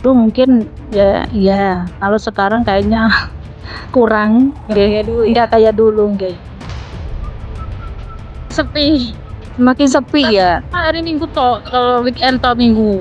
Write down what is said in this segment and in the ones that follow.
dulu mungkin ya iya, kalau sekarang kayaknya kurang nggak kayak dulu nggih. Sepi, Semakin sepi ya. hari Minggu tok, kalau weekend tok Minggu.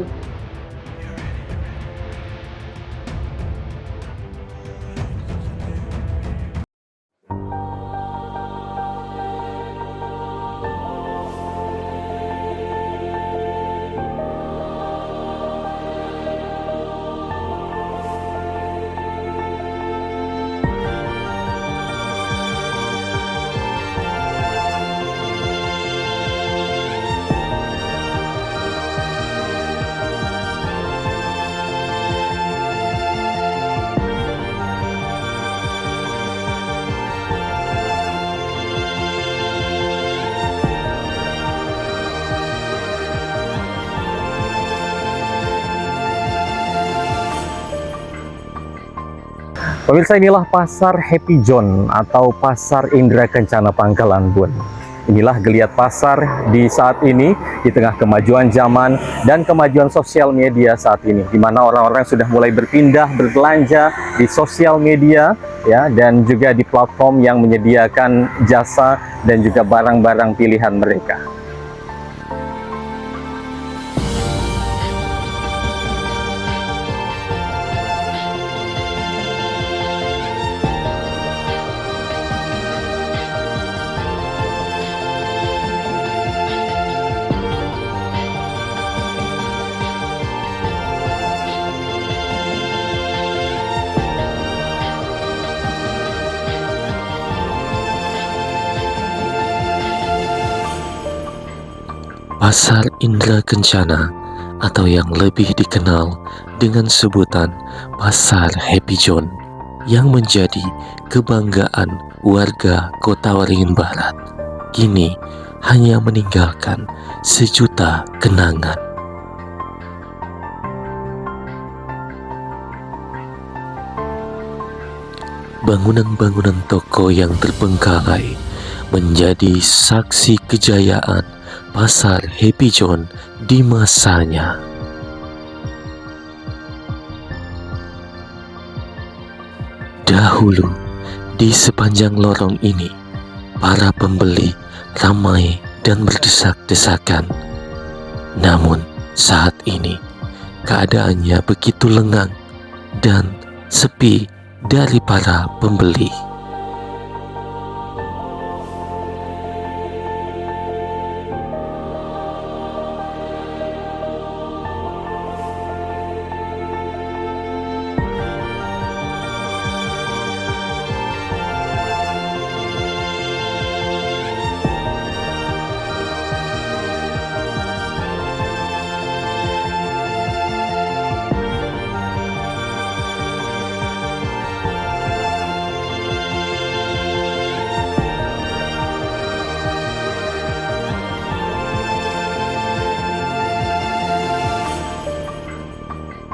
Pemirsa, inilah pasar Happy John atau pasar Indra Kencana Pangkalan Bun. Inilah geliat pasar di saat ini di tengah kemajuan zaman dan kemajuan sosial media saat ini, di mana orang-orang sudah mulai berpindah berbelanja di sosial media ya, dan juga di platform yang menyediakan jasa dan juga barang-barang pilihan mereka. Pasar Indra Kencana atau yang lebih dikenal dengan sebutan Pasar Happy John yang menjadi kebanggaan warga Kota Waringin Barat, kini hanya meninggalkan sejuta kenangan. Bangunan-bangunan toko yang terbengkalai menjadi saksi kejayaan Pasar Happy John di masanya. Dahulu, di sepanjang lorong ini, para pembeli ramai dan berdesak-desakan. Namun, saat ini, keadaannya begitu lengang dan sepi dari para pembeli.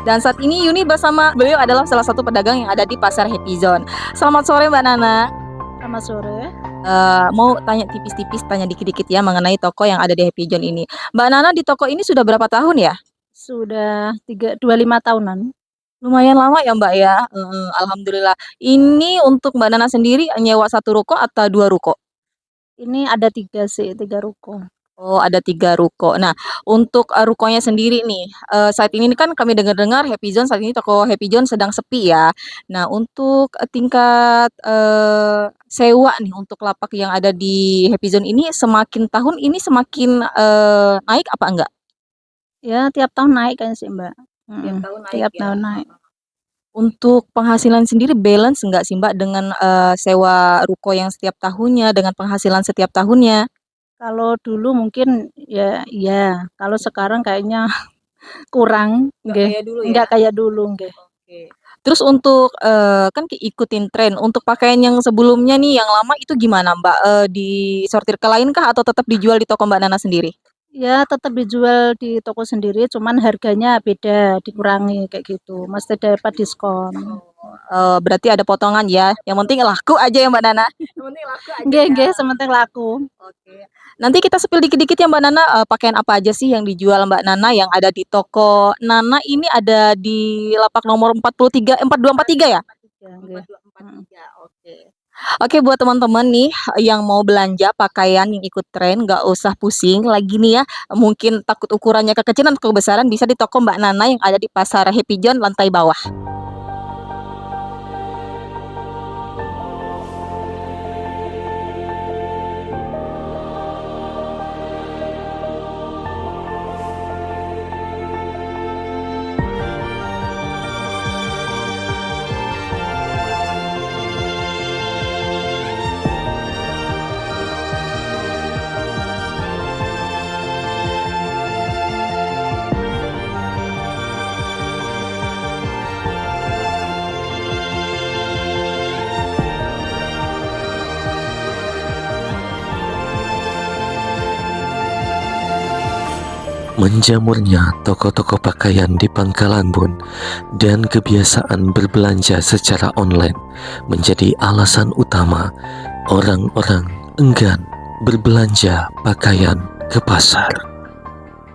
Dan saat ini Yuni bersama beliau adalah salah satu pedagang yang ada di Pasar Happy Zone. Selamat sore Mbak Nana. Selamat sore. Mau tanya tipis-tipis, tanya dikit-dikit ya mengenai toko yang ada di Happy Zone ini. Mbak Nana di toko ini sudah berapa tahun ya? Sudah 25 tahunan. Lumayan lama ya Mbak ya. Alhamdulillah. Ini untuk Mbak Nana sendiri nyewa satu ruko atau dua ruko? Ini ada 3 sih, 3 ruko. Oh, ada 3 ruko. Nah, untuk rukonya sendiri nih, saat ini kan kami dengar-dengar Happy Zone saat ini toko Happy Zone sedang sepi ya. Nah, untuk tingkat sewa nih untuk lapak yang ada di Happy Zone ini semakin tahun ini semakin naik apa enggak? Ya tiap tahun naik kan sih Mbak. Tiap tahun naik Tiap ya. tahun naik. Untuk penghasilan sendiri balance enggak sih Mbak dengan sewa ruko yang setiap tahunnya dengan penghasilan setiap tahunnya? Kalau dulu mungkin ya iya, kalau sekarang kayaknya kurang nggih, Kayak dulu ya. nggak kayak dulu nggih. Oke. Terus untuk kan ikutin tren, untuk pakaian yang sebelumnya nih yang lama itu gimana Mbak? Disortir ke lain kah atau tetap dijual di toko Mbak Nana sendiri? Ya tetap dijual di toko sendiri, cuman harganya beda, dikurangi kayak gitu, mesti dapat diskon. Berarti ada potongan ya, yang penting laku aja ya Mbak Nana? Yang penting laku aja Nggih ya? nggih, sementing laku. Oke. Nanti kita spill dikit-dikit ya Mbak Nana, pakaian apa aja sih yang dijual Mbak Nana yang ada di toko Nana ini ada di lapak nomor 43, 4243 ya? Ya, nggih. 4243, oke. Oke, buat teman-teman nih yang mau belanja pakaian yang ikut tren, nggak usah pusing lagi nih ya. Mungkin takut ukurannya kekecilan atau kebesaran, bisa di toko Mbak Nana yang ada di Pasar Happy John lantai bawah. Menjamurnya toko-toko pakaian di Pangkalan Bun dan kebiasaan berbelanja secara online menjadi alasan utama orang-orang enggan berbelanja pakaian ke pasar.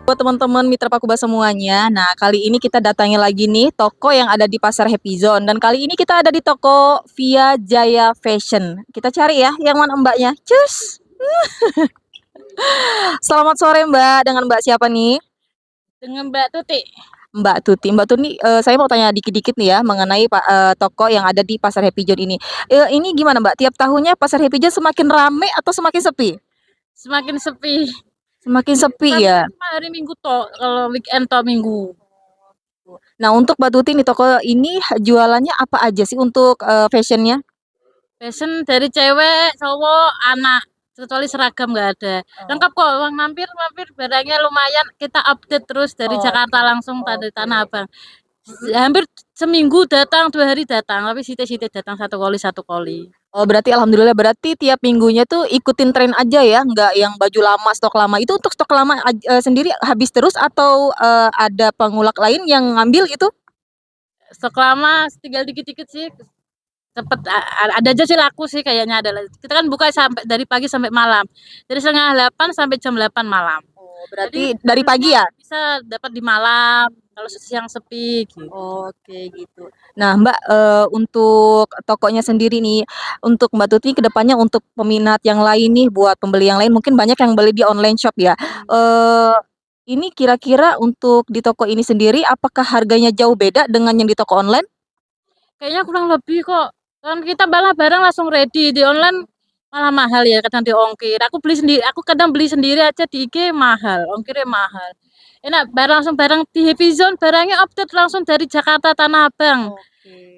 Buat teman-teman mitra Pakuba semuanya, nah kali ini kita datangi lagi nih toko yang ada di Pasar Happy Zone. Dan kali ini kita ada di toko Via Jaya Fashion. Kita cari ya yang mana mbaknya. Cus! Selamat sore Mbak, dengan Mbak siapa nih? Dengan Mbak Tuti. Mbak Tuti. Mbak Tuti, saya mau tanya dikit-dikit nih ya mengenai toko yang ada di Pasar Happy John ini. Ini gimana Mbak? Tiap tahunnya Pasar Happy John semakin rame atau semakin sepi? Semakin sepi. Semakin sepi Tapi ya. cuma hari Minggu toh, kalau weekend toh Minggu. Nah untuk Mbak Tuti nih toko ini jualannya apa aja sih untuk fashionnya? Fashion dari cewek, cowok, anak. Kecuali seragam nggak ada. Lengkap kok, uang mampir barangnya lumayan. Kita update terus dari Jakarta langsung dari Tanah Abang. Hampir seminggu datang, 2 hari datang. Tapi site-site datang satu kali. Oh berarti alhamdulillah berarti tiap minggunya tuh ikutin tren aja ya, nggak yang baju lama, stok lama. Itu untuk stok lama sendiri habis terus atau ada pengulak lain yang ngambil gitu? Stok lama tinggal dikit-dikit sih. Cepet ada aja sih laku sih kayaknya ada. Kita kan buka sampai dari pagi sampai malam. Dari setengah 8 sampai jam 8 malam. Oh, berarti dari pagi ya? Bisa dapat di malam kalau siang sepi gitu. Oke gitu. Nah Mbak, untuk tokonya sendiri nih, untuk Mbak Tuti kedepannya untuk peminat yang lain nih, buat pembeli yang lain mungkin banyak yang beli di online shop ya. Ini kira-kira untuk di toko ini sendiri, apakah harganya jauh beda dengan yang di toko online? Kayaknya kurang lebih kok. Kan kita malah barang langsung ready di online malah mahal ya kadang di ongkir. Aku kadang beli sendiri aja di IG mahal, ongkirnya mahal. Enak barang di Happy Zone barangnya update langsung dari Jakarta Tanah Abang.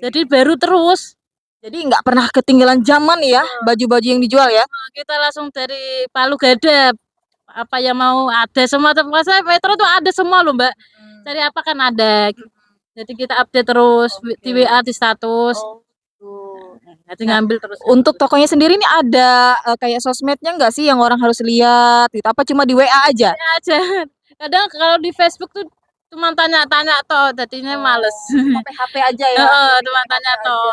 Jadi baru terus. Jadi nggak pernah ketinggalan zaman ya baju-baju yang dijual ya? Kita langsung dari Palu Gada. Apa yang mau ada semua tempat saya Metro tuh ada semua loh Mbak. Cari apa kan ada. Jadi kita update terus di WA di status. Nanti ngambil terus. Untuk tokonya sendiri nih ada kayak sosmednya nggak sih yang orang harus lihat gitu? Apa cuma di WA aja? Aja. Kadang kalau di Facebook tuh cuma tanya-tanya toh, jadinya males. HP aja ya? Cuma tanya toh.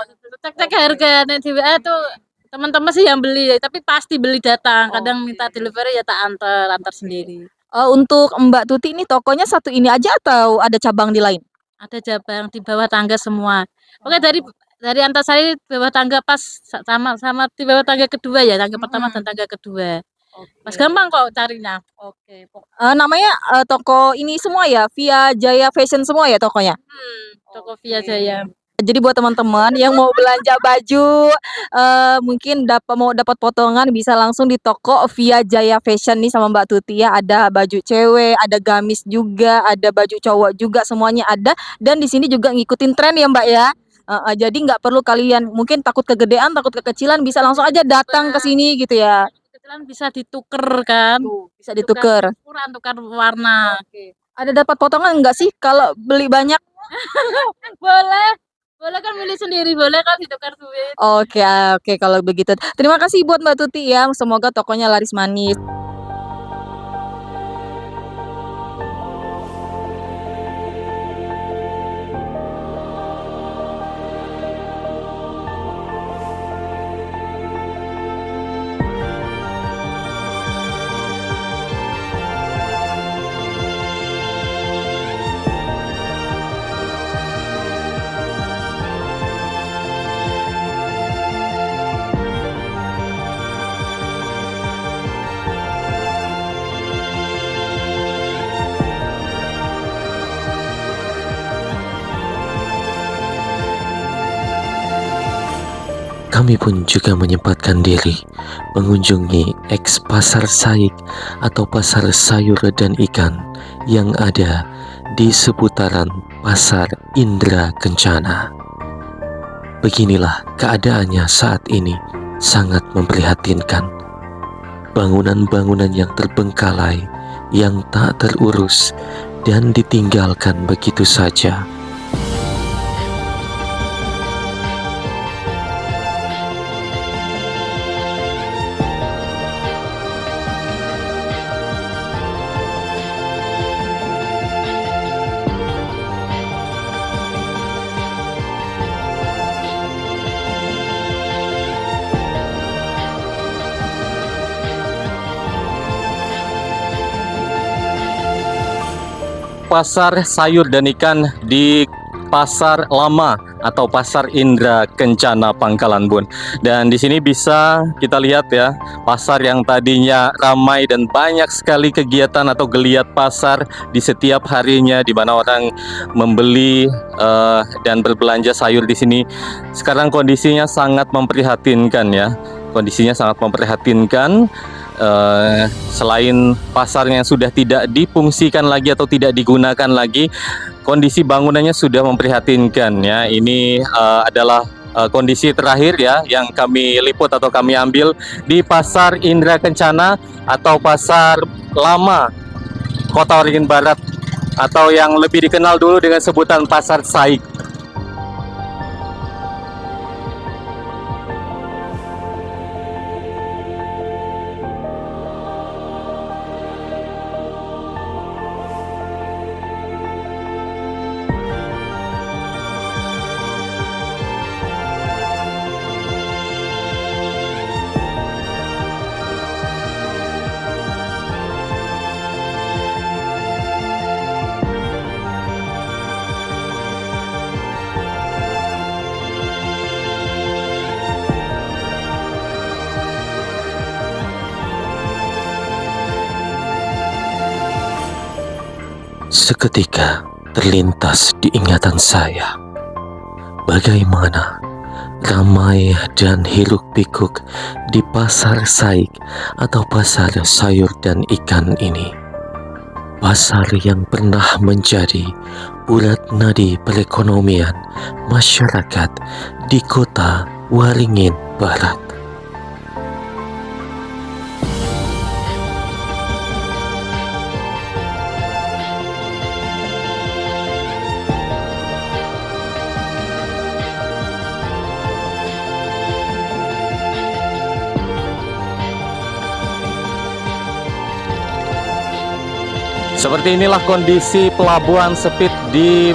Cek harga di WA tuh teman-teman sih yang beli, tapi pasti beli datang. Kadang minta delivery ya tak antar sendiri. Untuk Mbak Tuti ini tokonya satu ini aja atau ada cabang di lain? Ada cabang di bawah tangga semua. Oke dari Antasari bawah tangga pas sama di bawah tangga kedua ya, tangga pertama dan tangga kedua. Mas gampang kok carinya. Oke. Namanya toko ini semua ya, Via Jaya Fashion semua ya tokonya? Toko Via Jaya. Jadi buat teman-teman yang mau belanja baju, mungkin mau dapat potongan bisa langsung di toko Via Jaya Fashion nih sama Mbak Tuti ya. Ada baju cewek, ada gamis juga, ada baju cowok juga, semuanya ada. Dan di sini juga ngikutin tren ya Mbak ya. Jadi nggak perlu kalian mungkin takut kegedean, takut kekecilan, bisa langsung aja datang ke sini gitu ya. Kekecilan bisa dituker kan? Bisa dituker. Tukar warna. Ada dapat potongan nggak sih kalau beli banyak? Boleh kan milih sendiri, boleh kan ditukar duit. Oke kalau begitu. Terima kasih buat Mbak Tuti ya. Semoga tokonya laris manis. kami pun juga menyempatkan diri mengunjungi eks Pasar Saik atau pasar sayur dan ikan yang ada di seputaran Pasar Indra Kencana. Beginilah keadaannya saat ini, sangat memprihatinkan. Bangunan-bangunan yang terbengkalai, yang tak terurus dan ditinggalkan begitu saja. Pasar sayur dan ikan di Pasar Lama atau Pasar Indra Kencana Pangkalan Bun. Dan di sini bisa kita lihat ya, pasar yang tadinya ramai dan banyak sekali kegiatan atau geliat pasar di setiap harinya, di mana orang membeli dan berbelanja sayur di sini. Sekarang kondisinya sangat memprihatinkan ya. Kondisinya sangat memprihatinkan. Selain pasarnya yang sudah tidak difungsikan lagi atau tidak digunakan lagi, kondisi bangunannya sudah memprihatinkan ya. Ini adalah kondisi terakhir ya yang kami liput atau kami ambil di Pasar Indra Kencana atau Pasar Lama Kota Waringin Barat, atau yang lebih dikenal dulu dengan sebutan Pasar Saik. Seketika terlintas di ingatan saya bagaimana ramai dan hiruk pikuk di Pasar Saik atau pasar sayur dan ikan ini. Pasar yang pernah menjadi urat nadi perekonomian masyarakat di Kota Waringin Barat. Seperti inilah kondisi pelabuhan Sepit di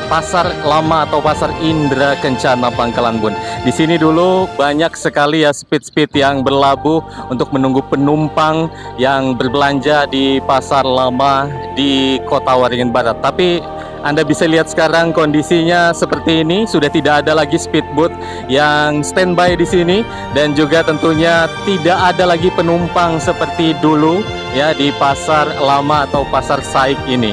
Pasar Lama atau Pasar Indra Kencana Pangkalan Bun. Di sini dulu banyak sekali ya speed yang berlabuh untuk menunggu penumpang yang berbelanja di Pasar Lama di Kota Waringin Barat. Tapi Anda bisa lihat sekarang kondisinya seperti ini, sudah tidak ada lagi speedboat yang standby di sini, dan juga tentunya tidak ada lagi penumpang seperti dulu ya di Pasar Lama atau Pasar Saik ini.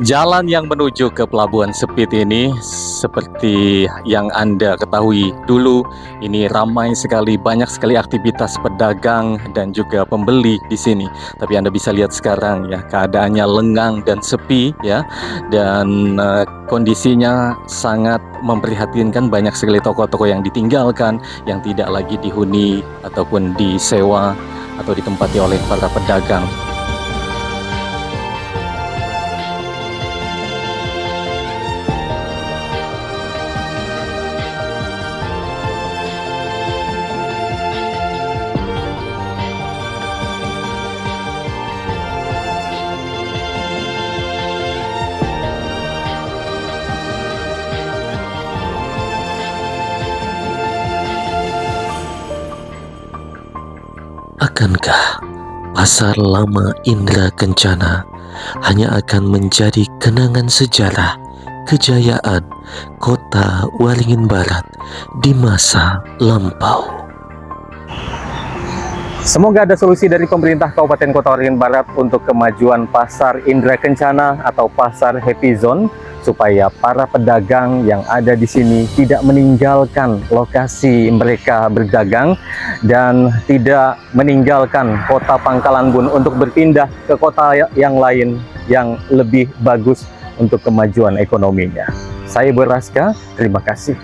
Jalan yang menuju ke Pelabuhan Sepit ini seperti yang Anda ketahui dulu, ini ramai sekali, banyak sekali aktivitas pedagang dan juga pembeli di sini. Tapi Anda bisa lihat sekarang ya, keadaannya lengang dan sepi ya, dan kondisinya sangat memprihatinkan. Banyak sekali toko-toko yang ditinggalkan, yang tidak lagi dihuni ataupun disewa atau ditempati oleh para pedagang. Akankah Pasar Lama Indra Kencana hanya akan menjadi kenangan sejarah kejayaan kota Waringin Barat di masa lampau. Semoga ada solusi dari pemerintah Kabupaten Kota Waringin Barat untuk kemajuan Pasar Indra Kencana atau Pasar Happy Zone, supaya para pedagang yang ada di sini tidak meninggalkan lokasi mereka berdagang dan tidak meninggalkan kota Pangkalan Bun untuk berpindah ke kota yang lain yang lebih bagus untuk kemajuan ekonominya. Saya Boy Raska, terima kasih.